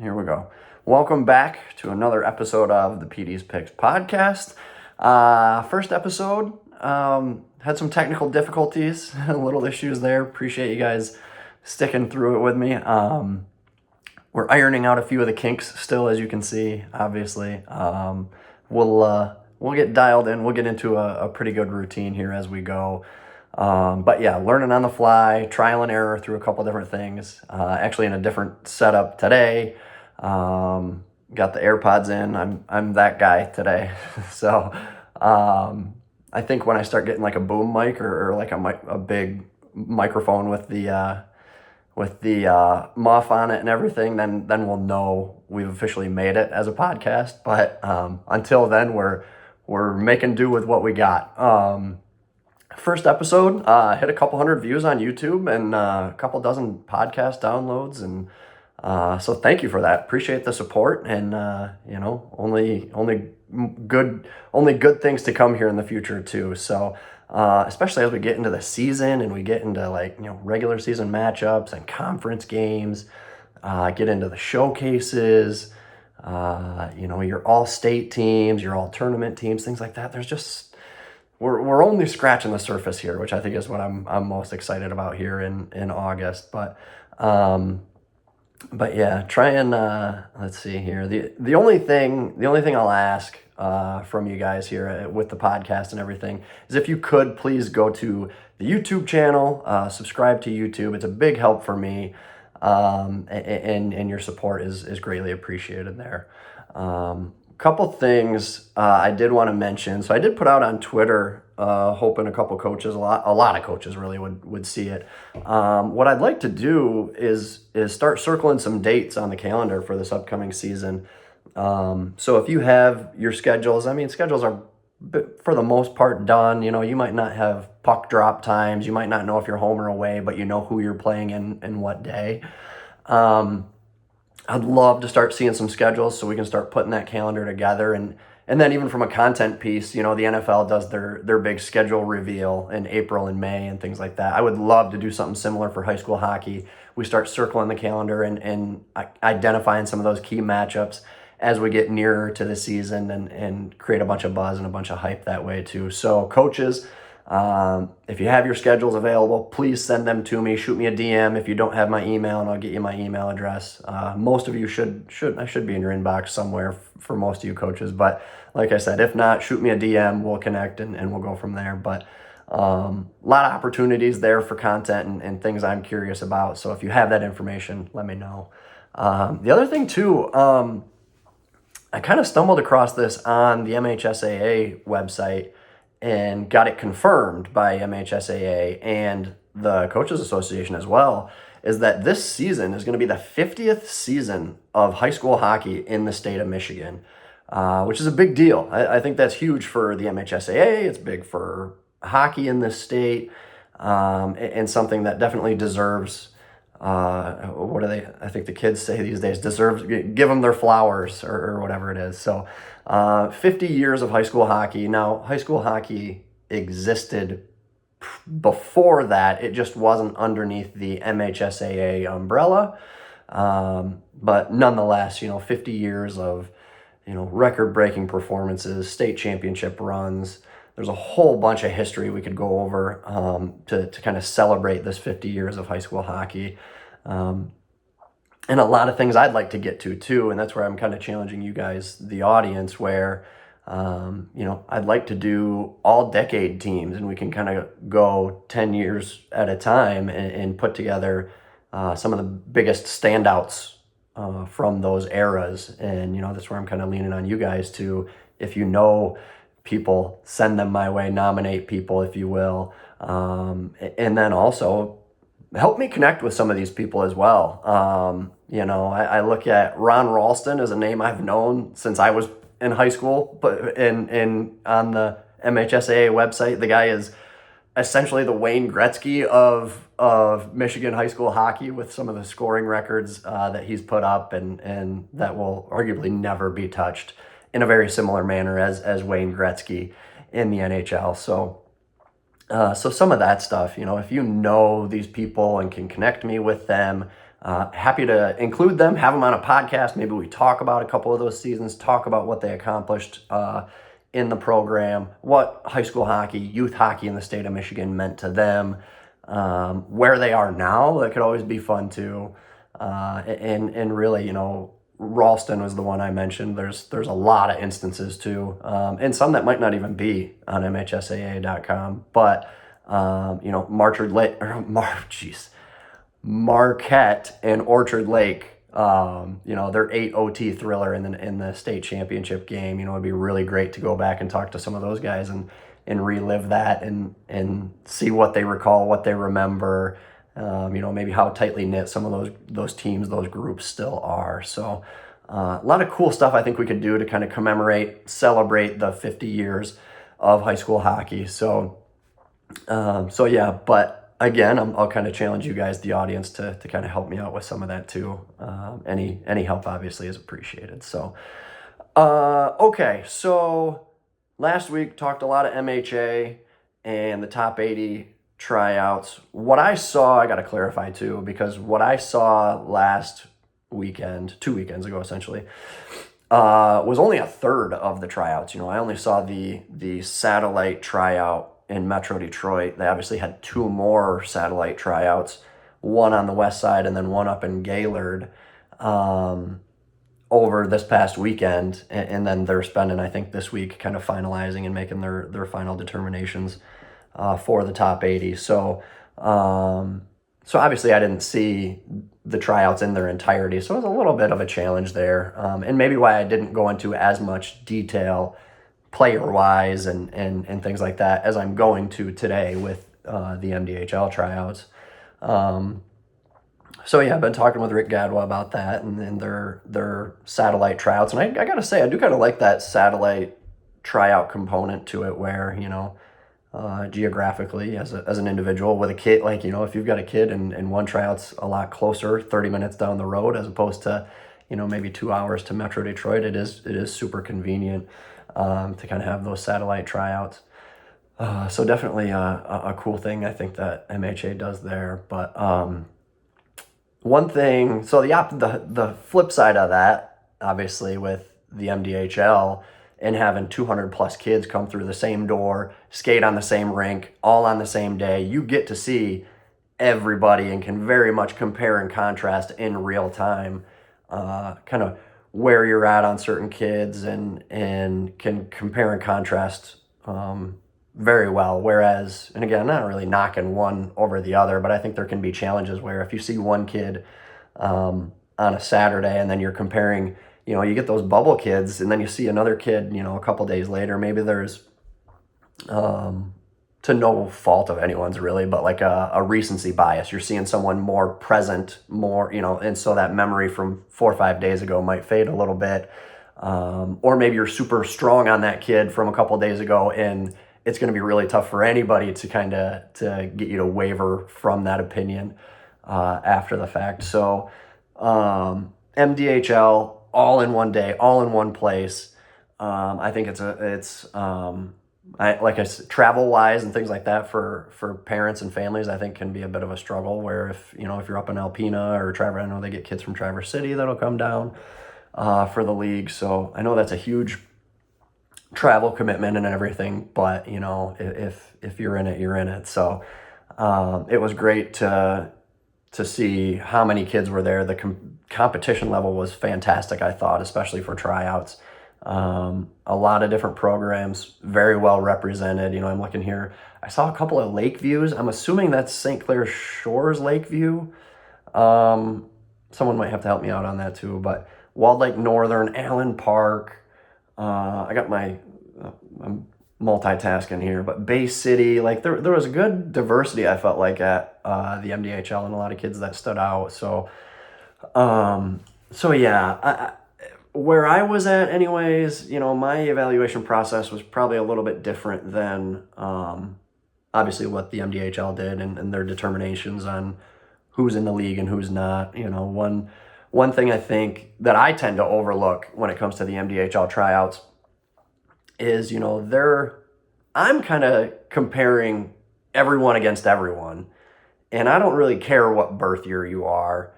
Here we go. Welcome back to another episode of the PD's Picks podcast. First episode, had some technical difficulties, little issues there. Appreciate you guys sticking through it with me. We're ironing out a few of the kinks still, as you can see, obviously. We'll get dialed in. We'll get into a pretty good routine here as we go. But yeah, learning on the fly, trial and error through a couple different things. Actually in a different setup today. Got the AirPods in. I'm that guy today. So I think when I start getting like a boom mic or like a big microphone with the muff on it and everything, then we'll know we've officially made it as a podcast. But until then, we're making do with what we got. First episode hit a couple hundred views on YouTube and a couple dozen podcast downloads, and so thank you for that. Appreciate the support, and only good things to come here in the future too. So especially as we get into the season and we get into regular season matchups and conference games, get into the showcases, your all-state teams, your all-tournament teams, things like that. There's just we're only scratching the surface here, which I think is what I'm most excited about here in August. But yeah, try and let's see here. The only thing I'll ask from you guys here with the podcast and everything is if you could please go to the YouTube channel, subscribe to YouTube. It's a big help for me, and your support is greatly appreciated there. Couple things I did want to mention. So I did put out on Twitter, hoping a couple coaches, a lot of coaches really would see it. What I'd like to do is start circling some dates on the calendar for this upcoming season. So if you have your schedules, schedules are for the most part done. You might not have puck drop times. You might not know if you're home or away, but you know who you're playing in and what day. I'd love to start seeing some schedules so we can start putting that calendar together. And then even from a content piece, the NFL does their big schedule reveal in April and May and things like that. I would love to do something similar for high school hockey. We start circling the calendar and identifying some of those key matchups as we get nearer to the season and create a bunch of buzz and a bunch of hype that way too. So coaches, if you have your schedules available, please send them to me. Shoot me a DM if you don't have my email, and I'll get you my email address. Most of you should be in your inbox somewhere for most of you coaches. But like I said, if not, shoot me a DM. We'll connect and we'll go from there. But a lot of opportunities there for content and things I'm curious about. So if you have that information, let me know. The other thing too, I kind of stumbled across this on the MHSAA website and got it confirmed by MHSAA and the Coaches Association as well, is that this season is going to be the 50th season of high school hockey in the state of Michigan, which is a big deal. I think that's huge for the MHSAA. It's big for hockey in this state, and something that definitely deserves, I think the kids say these days, give them their flowers or whatever it is. So 50 years of high school hockey. Now, high school hockey existed before that. It just wasn't underneath the MHSAA umbrella. But nonetheless, 50 years of, record-breaking performances, state championship runs. There's a whole bunch of history we could go over to kind of celebrate this 50 years of high school hockey. And a lot of things I'd like to get to too, and that's where I'm kind of challenging you guys, the audience, where I'd like to do all decade teams, and we can kind of go 10 years at a time and put together some of the biggest standouts from those eras. And that's where I'm kind of leaning on you guys to, if you know people, send them my way, nominate people, if you will, and then also help me connect with some of these people as well. I look at Ron Ralston as a name I've known since I was in high school, but in on the MHSAA website, the guy is essentially the Wayne Gretzky of Michigan high school hockey, with some of the scoring records that he's put up and that will arguably never be touched in a very similar manner as Wayne Gretzky in the NHL. So some of that stuff, if you know these people and can connect me with them, happy to include them, have them on a podcast. Maybe we talk about a couple of those seasons, talk about what they accomplished in the program, what high school hockey, youth hockey in the state of Michigan meant to them, where they are now. That could always be fun too. And really, Ralston was the one I mentioned. There's a lot of instances too, and some that might not even be on MHSAA.com. But Marquette and Orchard Lake. Their 8 OT thriller in the state championship game. It'd be really great to go back and talk to some of those guys and relive that and see what they recall, what they remember. Maybe how tightly knit some of those teams, those groups still are. So a lot of cool stuff I think we could do to kind of celebrate the 50 years of high school hockey. So yeah, but again, I'll kind of challenge you guys, the audience, to kind of help me out with some of that too. Any help obviously is appreciated. So, okay. So last week talked a lot of MHA and the top 80 tryouts. What I saw, I got to clarify too, because what I saw last weekend, 2 weekends ago essentially, was only a third of the tryouts. I only saw the satellite tryout in Metro Detroit. They obviously had 2 more satellite tryouts, one on the west side and then one up in Gaylord over this past weekend. And then they're spending, I think, this week kind of finalizing and making their final determinations for the top 80. So obviously I didn't see the tryouts in their entirety. So it was a little bit of a challenge there. And maybe why I didn't go into as much detail player-wise and things like that as I'm going to today with the MDHL tryouts. So yeah, I've been talking with Rick Gadwa about that and their satellite tryouts. And I gotta say, I do kind of like that satellite tryout component to it where, geographically as an individual with a kid, like, if you've got a kid and one tryout's a lot closer, 30 minutes down the road, as opposed to, maybe 2 hours to Metro Detroit, it is super convenient to kind of have those satellite tryouts. So definitely a cool thing I think that MHA does there. But one thing, so the flip side of that, obviously with the MDHL and having 200 plus kids come through the same door, skate on the same rink, all on the same day, you get to see everybody and can very much compare and contrast in real time, kind of where you're at on certain kids and can compare and contrast very well. Whereas, and again, I'm not really knocking one over the other, but I think there can be challenges where if you see one kid on a Saturday and then you're comparing, you get those bubble kids and then you see another kid, a couple days later, maybe there's to no fault of anyone's really, but like a recency bias. You're seeing someone more present, more, and so that memory from 4 or 5 days ago might fade a little bit. Or maybe you're super strong on that kid from a couple days ago, and it's going to be really tough for anybody to to get you to waver from that opinion after the fact. So MDHL, all in one day, all in one place. I think like I said, travel wise and things like that for parents and families, I think can be a bit of a struggle where if you're up in Alpena or Traverse, I know they get kids from Traverse City that'll come down for the league. So I know that's a huge travel commitment and everything, but if you're in it, you're in it. So it was great to see how many kids were there. The competition level was fantastic, I thought, especially for tryouts. A lot of different programs, very well represented. I'm looking here. I saw a couple of lake views. I'm assuming that's St. Clair Shores Lakeview. Someone might have to help me out on that too. But Walled Lake Northern, Allen Park. I got I'm multitasking here, but Bay City. Like there was a good diversity, I felt like, at the MDHL, and a lot of kids that stood out. So yeah. Where I was at anyways, my evaluation process was probably a little bit different than obviously what the MDHL did and their determinations on who's in the league and who's not. One thing I think that I tend to overlook when it comes to the MDHL tryouts is, I'm kind of comparing everyone against everyone. And I don't really care what birth year you are.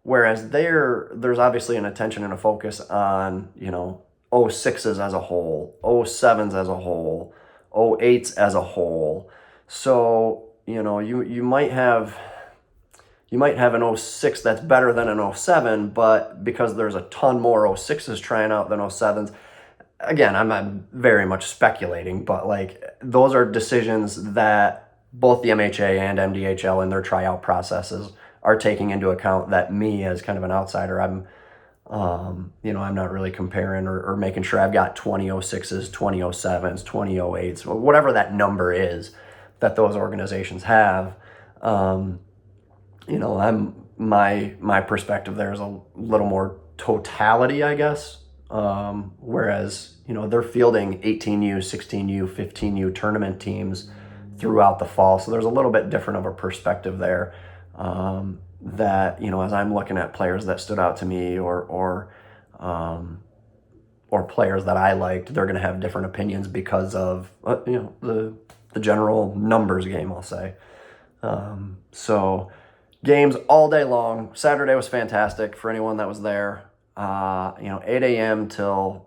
Whereas there's obviously an attention and a focus on, 06s as a whole, 07s as a whole, 08s as a whole. So, you might have an 06 that's better than an 07, but because there's a ton more 06s trying out than 07s, again, I'm not very much speculating, but like those are decisions that both the MHA and MDHL in their tryout processes are taking into account, that me as kind of an outsider, I'm not really comparing or making sure I've got 20 06s, 20 07s, 20 08s, whatever that number is that those organizations have. My perspective there is a little more totality, I guess. Whereas, they're fielding 18U, 16U, 15U tournament teams throughout the fall. So there's a little bit different of a perspective there. That, as I'm looking at players that stood out to me or players that I liked, they're going to have different opinions because of, the general numbers game, I'll say. So games all day long. Saturday was fantastic for anyone that was there. 8 a.m. till,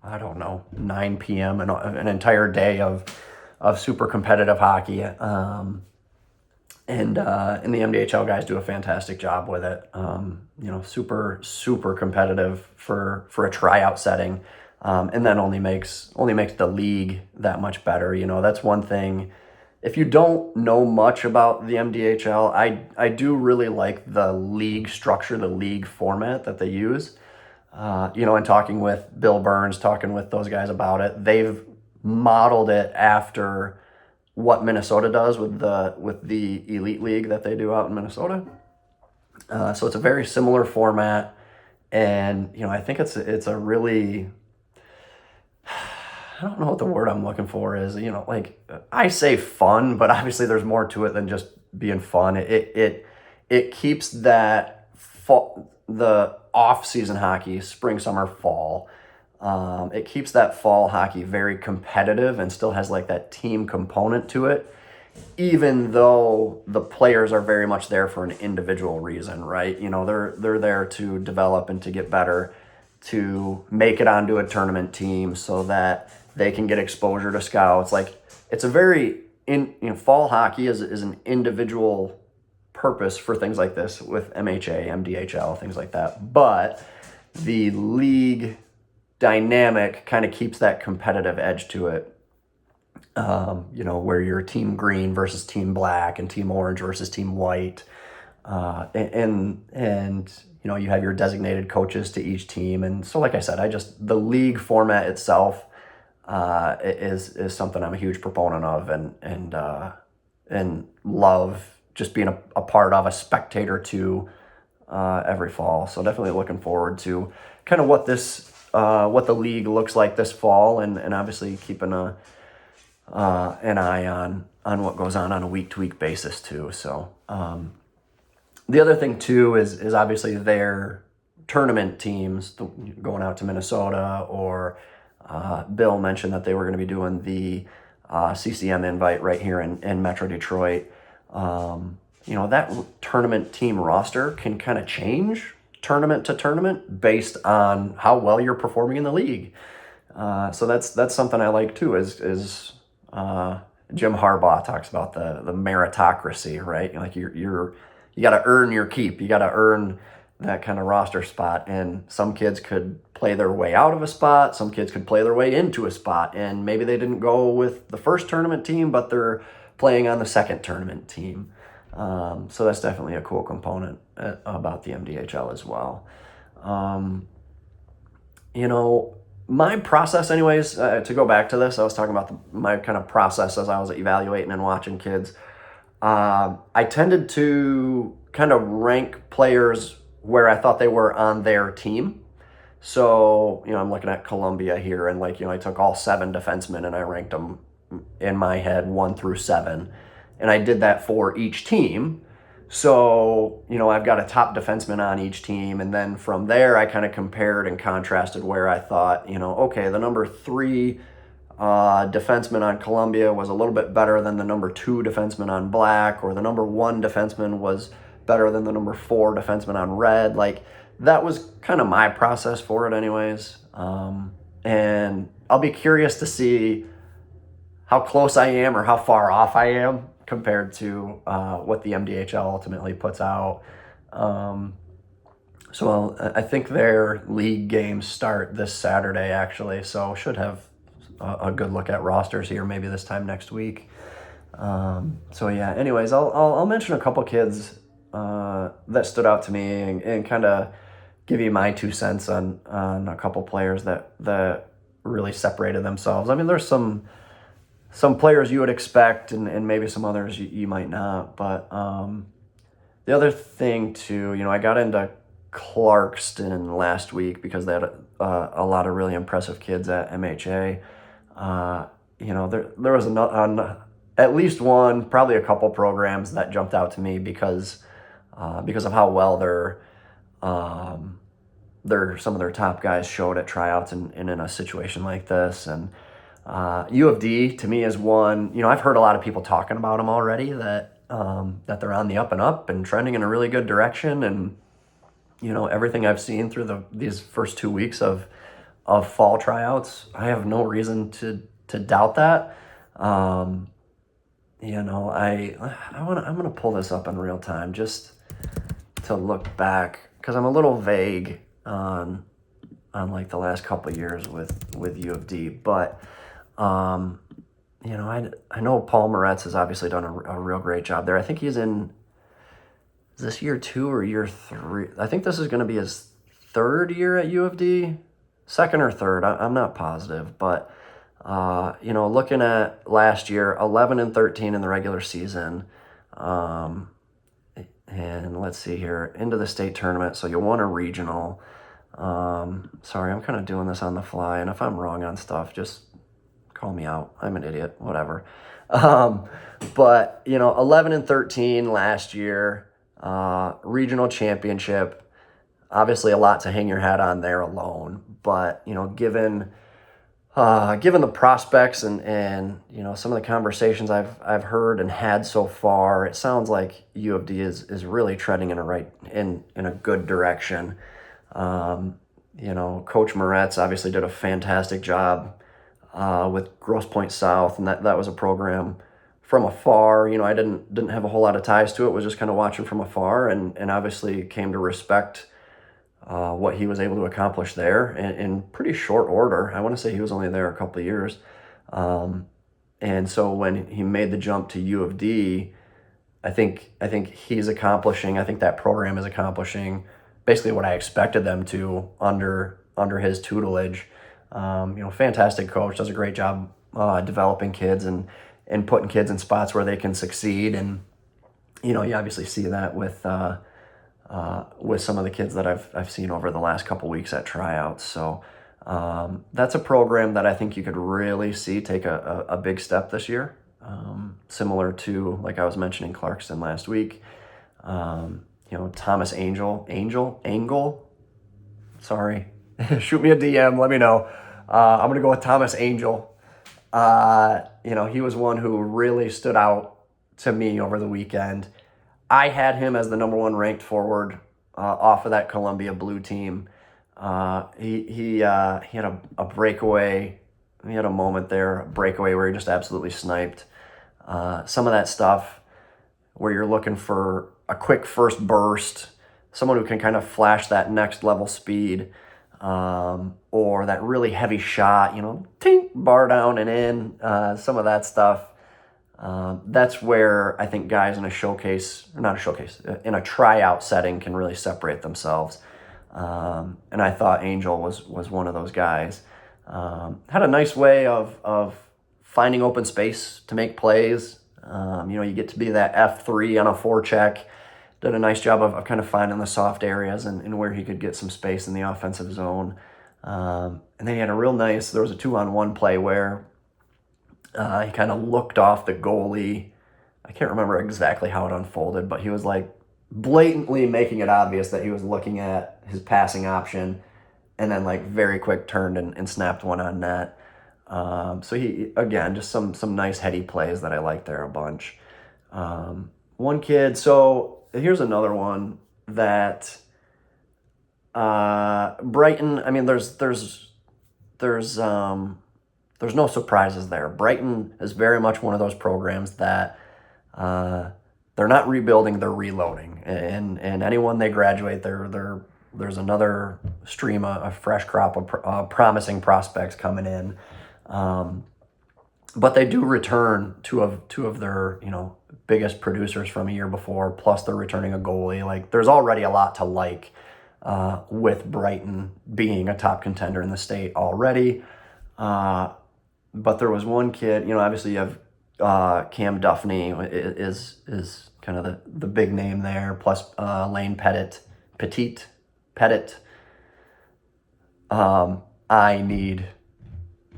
9 p.m. an entire day of super competitive hockey. And the MDHL guys do a fantastic job with it. Super, super competitive for a tryout setting. And that only makes the league that much better. That's one thing. If you don't know much about the MDHL, I do really like the league structure, the league format that they use. And talking with Bill Burns, talking with those guys about it, they've modeled it after what Minnesota does with the Elite League that they do out in Minnesota. So it's a very similar format, and I think it's a really, I don't know what the word I'm looking for is. I say fun, but obviously there's more to it than just being fun. It keeps that the off-season hockey, spring, summer, fall. It keeps that fall hockey very competitive and still has like that team component to it, even though the players are very much there for an individual reason, right? They're there to develop and to get better, to make it onto a tournament team so that they can get exposure to scouts. Like, it's a very fall hockey is an individual purpose for things like this with MHA, MDHL, things like that. But the league dynamic kind of keeps that competitive edge to it. Where you're team green versus team black and team orange versus team white. And you have your designated coaches to each team. And so, like I said, the league format itself is something I'm a huge proponent of and love just being a part of, a spectator to every fall. So definitely looking forward to kind of what the league looks like this fall, and obviously keeping an eye on what goes on a week-to-week basis too. So the other thing too is obviously their tournament teams going out to Minnesota, or Bill mentioned that they were going to be doing the CCM invite right here in Metro Detroit. That tournament team roster can kind of change tournament to tournament based on how well you're performing in the league. So that's something I like too, is Jim Harbaugh talks about the meritocracy, right? Like you got to earn your keep. You got to earn that kind of roster spot. And some kids could play their way out of a spot. Some kids could play their way into a spot. And maybe they didn't go with the first tournament team, but they're playing on the second tournament team. So that's definitely a cool component about the MDHL as well. My process anyways, to go back to this, I was talking about my kind of process as I was evaluating and watching kids. I tended to kind of rank players where I thought they were on their team. So, I'm looking at Columbia here, and I took all 7 defensemen and I ranked them in my head 1 through 7. And I did that for each team. So, I've got a top defenseman on each team. And then from there, I kind of compared and contrasted where I thought, okay, the number 3 defenseman on Columbia was a little bit better than the number 2 defenseman on Black, or the number 1 defenseman was better than the number 4 defenseman on red. Like, that was kind of my process for it anyways. And I'll be curious to see how close I am or how far off I am compared to what the MDHL ultimately puts out. So I think their league games start this Saturday, actually, so should have a good look at rosters here maybe this time next week. So yeah, anyways, I'll mention a couple kids that stood out to me and kind of give you my 2 cents on a couple players that really separated themselves. I mean, there's some players you would expect and maybe some others you might not, but the other thing too, I got into Clarkston last week because they had a lot of really impressive kids at MHA. There was at least one, probably a couple programs that jumped out to me because of how well some of their top guys showed at tryouts and in a situation like this. And U of D to me is one. I've heard a lot of people talking about them already that they're on the up and up and trending in a really good direction. And everything I've seen through these first 2 weeks of fall tryouts, I have no reason to doubt that. I'm gonna pull this up in real time just to look back because I'm a little vague on like the last couple of years with U of D, but I know Paul Moretz has obviously done a real great job there. I think he's in. Is this year 2 or year 3? I think this is going to be his 3rd year at U of D, 2nd or 3rd. I'm not positive, but looking at last year, 11-13 in the regular season, and let's see here, into the state tournament. So you won a regional. Sorry, I'm kind of doing this on the fly, and if I'm wrong on stuff, just call me out. I'm an idiot. Whatever. But 11-13 last year. Regional championship, obviously a lot to hang your hat on there alone, but given the prospects and some of the conversations I've heard and had so far, it sounds like U of D is really treading in a good direction. Coach Moretz obviously did a fantastic job with Grosse Pointe South, and that was a program from afar. I didn't have a whole lot of ties to it, was just kind of watching from afar, and obviously came to respect what he was able to accomplish there in pretty short order. I want to say he was only there a couple of years. And so when he made the jump to U of D, I think he's accomplishing, I think that program is accomplishing basically what I expected them to under his tutelage. Fantastic coach, does a great job developing kids and putting kids in spots where they can succeed. And, you obviously see that with some of the kids that I've seen over the last couple weeks at tryouts. So that's a program that I think you could really see take a big step this year, similar to, like I was mentioning, Clarkston last week. Thomas Angle. Sorry, shoot me a DM, let me know. I'm going to go with Thomas Angel. He was one who really stood out to me over the weekend. I had him as the number 1 ranked forward off of that Columbia Blue team. He had a breakaway. He had a moment there, a breakaway where he just absolutely sniped. Some of that stuff where you're looking for a quick first burst, someone who can kind of flash that next level speed, or that really heavy shot, tink, bar down and in, some of that stuff. That's where I think guys in in a tryout setting can really separate themselves. And I thought Angel was one of those guys. Had a nice way of finding open space to make plays. You get to be that F3 on a forecheck. Did a nice job of kind of finding the soft areas and where he could get some space in the offensive zone. And then he had there was a 2-on-1 play where he kind of looked off the goalie. I can't remember exactly how it unfolded, but he was like blatantly making it obvious that he was looking at his passing option, and then like very quick turned and snapped one on net. So he, again, just some nice heady plays that I liked there a bunch. One kid, so here's another one that Brighton. I mean, there's no surprises there. Brighton is very much one of those programs that they're not rebuilding, they're reloading. And anyone they graduate, there's another stream, a fresh crop of promising prospects coming in. But they do return two of their, biggest producers from a year before, plus they're returning a goalie. Like, there's already a lot to like with Brighton being a top contender in the state already. But there was one kid, obviously you have Cam Duffney is kind of the big name there, plus Lane Petit.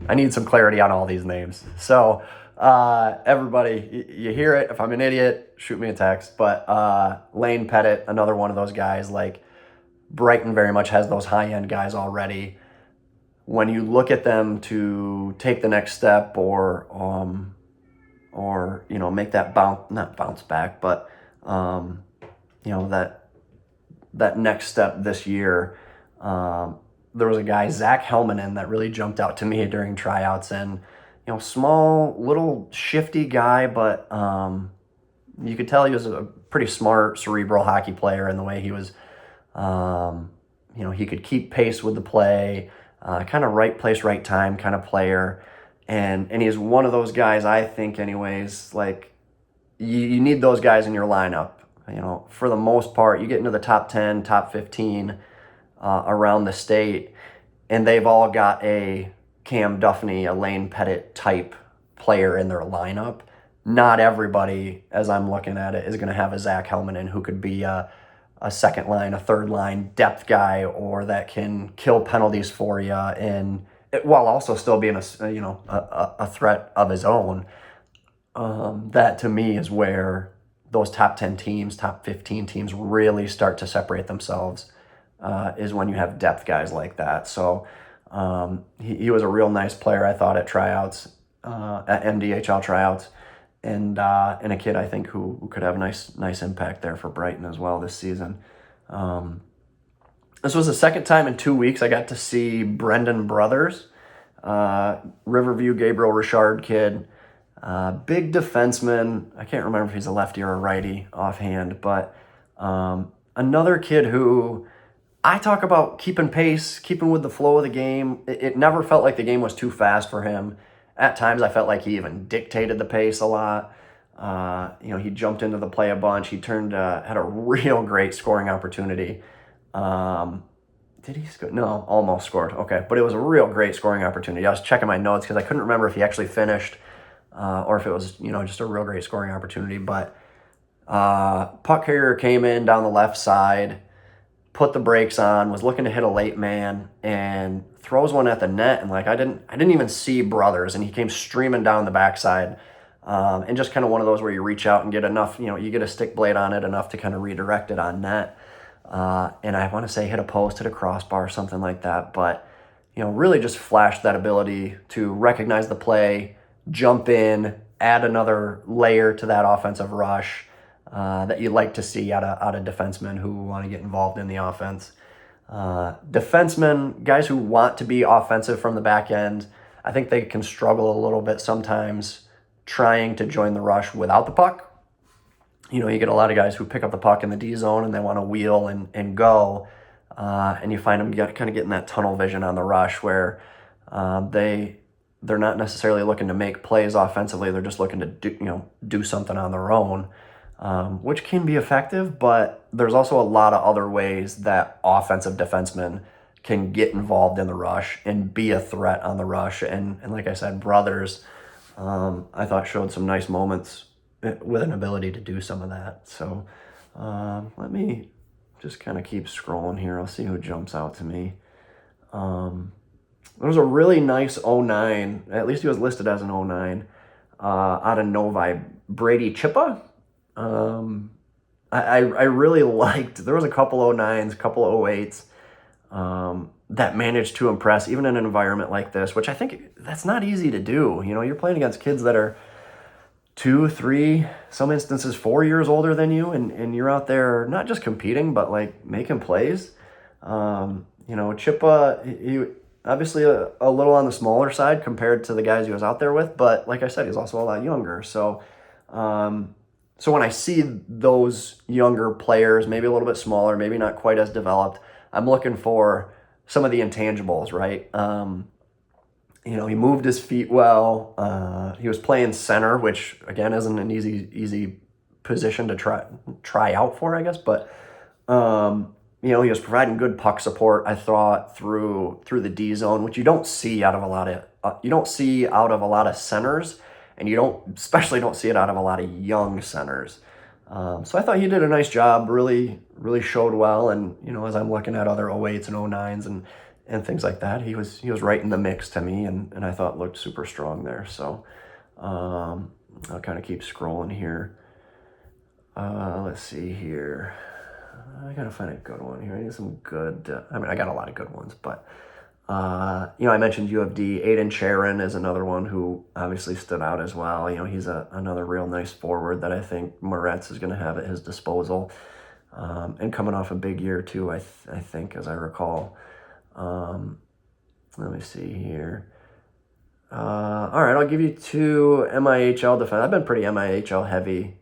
I need some clarity on all these names. So everybody, you hear it. If I'm an idiot, shoot me a text. But Lane Petit, another one of those guys, like Brighton very much has those high-end guys already. When you look at them to take the next step or make that not bounce back, but that next step this year, there was a guy, Zach Helmanen, that really jumped out to me during tryouts. And small, little shifty guy, but you could tell he was a pretty smart, cerebral hockey player in the way he was. He could keep pace with the play. Kind of right place, right time kind of player. And he's one of those guys, I think anyways, like you need those guys in your lineup. For the most part, you get into the top 10, top 15 around the state, and they've all got a Cam Duffney, a Lane Petit type player in their lineup. Not everybody, as I'm looking at it, is going to have a Zach Helmanen who could be a second line, a third line depth guy, or that can kill penalties for you, and while also still being a threat of his own. That to me is where those top 10 teams, top 15 teams really start to separate themselves, is when you have depth guys like that. So he was a real nice player, I thought, at tryouts, at MDHL tryouts. And a kid, I think, who could have a nice impact there for Brighton as well this season. This was the second time in 2 weeks I got to see Brendan Brothers, Riverview Gabriel Richard kid, big defenseman. I can't remember if he's a lefty or a righty offhand, but another kid who I talk about keeping pace, keeping with the flow of the game. It never felt like the game was too fast for him. At times, I felt like he even dictated the pace a lot. He jumped into the play a bunch. He had a real great scoring opportunity. Did he score? No, almost scored. Okay, but it was a real great scoring opportunity. I was checking my notes because I couldn't remember if he actually finished or if it was, just a real great scoring opportunity. But puck carrier came in down the left side, put the brakes on, was looking to hit a late man, and throws one at the net. And I didn't even see Brothers, and he came streaming down the backside. And just kind of one of those where you reach out and get enough, you get a stick blade on it enough to kind of redirect it on net. And I want to say hit a post, hit a crossbar, something like that. But, really just flashed that ability to recognize the play, jump in, add another layer to that offensive rush that you like to see out of defensemen who want to get involved in the offense. Defensemen, guys who want to be offensive from the back end, I think they can struggle a little bit sometimes trying to join the rush without the puck. You get a lot of guys who pick up the puck in the D zone and they want to wheel and go, and you find them kind of getting that tunnel vision on the rush where they're not necessarily looking to make plays offensively. They're just looking to do something on their own, which can be effective. But there's also a lot of other ways that offensive defensemen can get involved in the rush and be a threat on the rush. And like I said, Brothers, I thought showed some nice moments with an ability to do some of that. So let me just kind of keep scrolling here. I'll see who jumps out to me. There was a really nice 09, at least he was listed as an 09, out of Novi, Brady Chippa. I really liked, there was a couple 09s, a couple 08s that managed to impress, even in an environment like this, which I think that's not easy to do. You're playing against kids that are 2, 3, some instances 4 years older than you, and you're out there not just competing, but like making plays. Chippa, he obviously a little on the smaller side compared to the guys he was out there with, but like I said, he's also a lot younger. So when I see those younger players, maybe a little bit smaller, maybe not quite as developed, I'm looking for some of the intangibles, right? He moved his feet well. He was playing center, which again isn't an easy position to try out for, I guess. But he was providing good puck support, I thought, through the D zone, which you don't see out of a lot of centers, and especially don't see it out of a lot of young centers. So I thought he did a nice job. Really, really showed well. And as I'm looking at other 08s and 09s and things like that, he was right in the mix to me, and I thought looked super strong there. So I'll kind of keep scrolling here. Let's see here. I gotta find a good one here. I need some good. I got a lot of good ones, but I mentioned U of D. Aiden Charon is another one who obviously stood out as well. He's another real nice forward that I think Moretz is going to have at his disposal, and coming off a big year too. I think, as I recall. Let me see here. All right, I'll give you 2 MIHL defense. I've been pretty MIHL heavy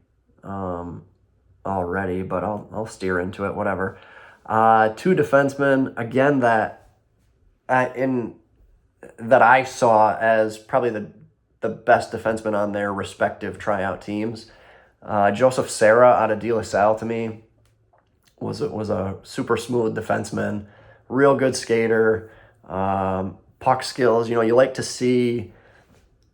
already, but I'll steer into it, whatever. 2 defensemen, again, that I saw as probably the best defenseman on their respective tryout teams. Joseph Serra out of De La Salle, to me, was a super smooth defenseman, real good skater, puck skills. You like to see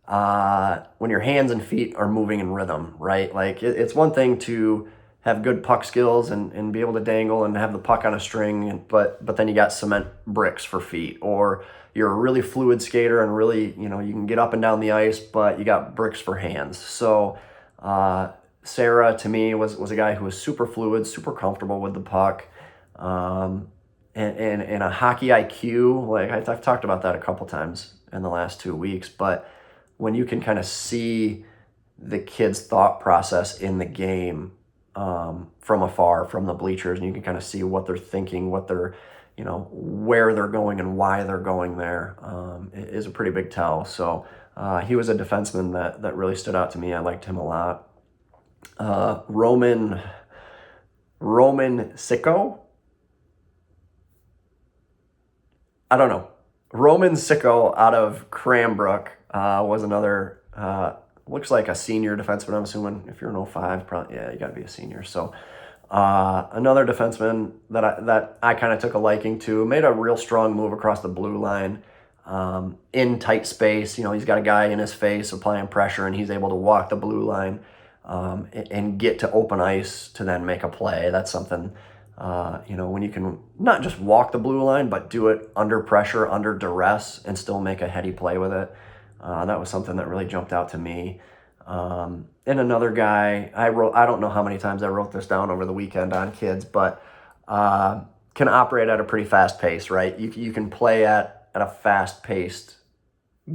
when your hands and feet are moving in rhythm, right? Like it's one thing to have good puck skills and be able to dangle and have the puck on a string, but then you got cement bricks for feet, or you're a really fluid skater and really, you can get up and down the ice, but you got bricks for hands. So Sarah, to me, was a guy who was super fluid, super comfortable with the puck, and a hockey IQ. Like I've talked about that a couple times in the last 2 weeks, but when you can kind of see the kid's thought process in the game from afar, from the bleachers, and you can kind of see what they're thinking, what they're, where they're going and why they're going there, is a pretty big tell. So he was a defenseman that really stood out to me. I liked him a lot. Roman Sicko? I don't know. Roman Sicko out of Cranbrook was another, looks like a senior defenseman, I'm assuming. If you're an 05, probably, yeah, you got to be a senior. So another defenseman that I kind of took a liking to, made a real strong move across the blue line in tight space. He's got a guy in his face applying pressure, and he's able to walk the blue line and get to open ice to then make a play. That's something, when you can not just walk the blue line, but do it under pressure, under duress, and still make a heady play with it. That was something that really jumped out to me. And another guy, I don't know how many times I wrote this down over the weekend on kids, but can operate at a pretty fast pace, right? You can play at a fast-paced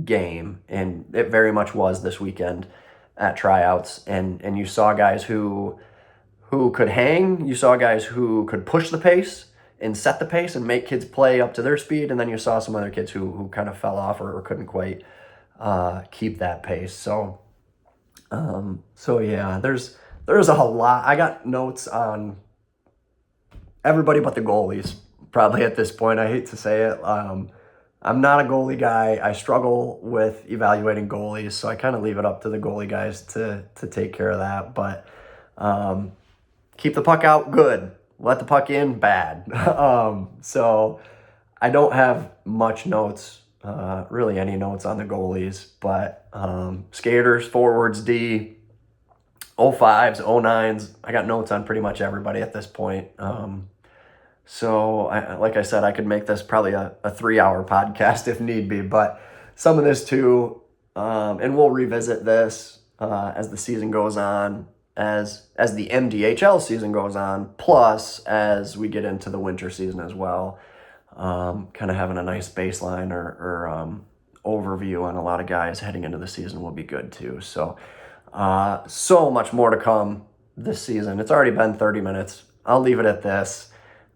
game, and it very much was this weekend at tryouts. And you saw guys who could hang, you saw guys who could push the pace and set the pace and make kids play up to their speed, and then you saw some other kids who kind of fell off or couldn't quite keep that pace. So yeah, there's a lot. I got notes on everybody but the goalies, probably at this point. I hate to say it. I'm not a goalie guy. I struggle with evaluating goalies, so I kind of leave it up to the goalie guys to take care of that. But keep the puck out, good. Let the puck in, bad. So I don't have much notes, really any notes on the goalies, but skaters, forwards, D, 05s, 09s, I got notes on pretty much everybody at this point. So like I said, I could make this probably a 3-hour podcast if need be, but some of this too, and we'll revisit this as the season goes on, as the MDHL season goes on, plus as we get into the winter season as well. Kind of having a nice baseline or overview on a lot of guys heading into the season will be good too. So So much more to come this season. It's already been 30 minutes. I'll leave it at this.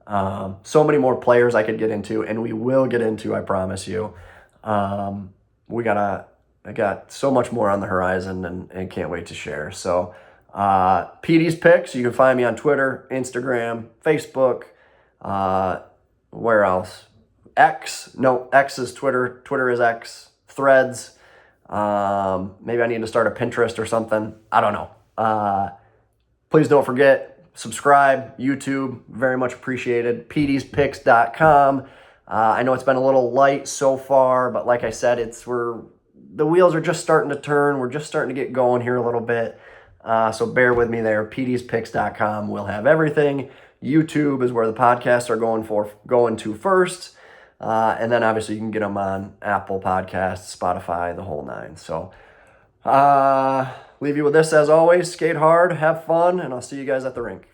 So many more players I could get into, and we will get into, I promise you. I got so much more on the horizon and can't wait to share. So, PD's Picks, you can find me on Twitter, Instagram, Facebook, where else? X. No, X is Twitter. Twitter is X. Threads. Maybe I need to start a Pinterest or something. I don't know. Please don't forget, subscribe, YouTube, very much appreciated. pdspicks.com. I know it's been a little light so far, but like I said, the wheels are just starting to turn. We're just starting to get going here a little bit. So bear with me there. pdspicks.com will have everything. YouTube is where the podcasts are going to first. And then obviously you can get them on Apple Podcasts, Spotify, the whole nine. So leave you with this as always. Skate hard, have fun, and I'll see you guys at the rink.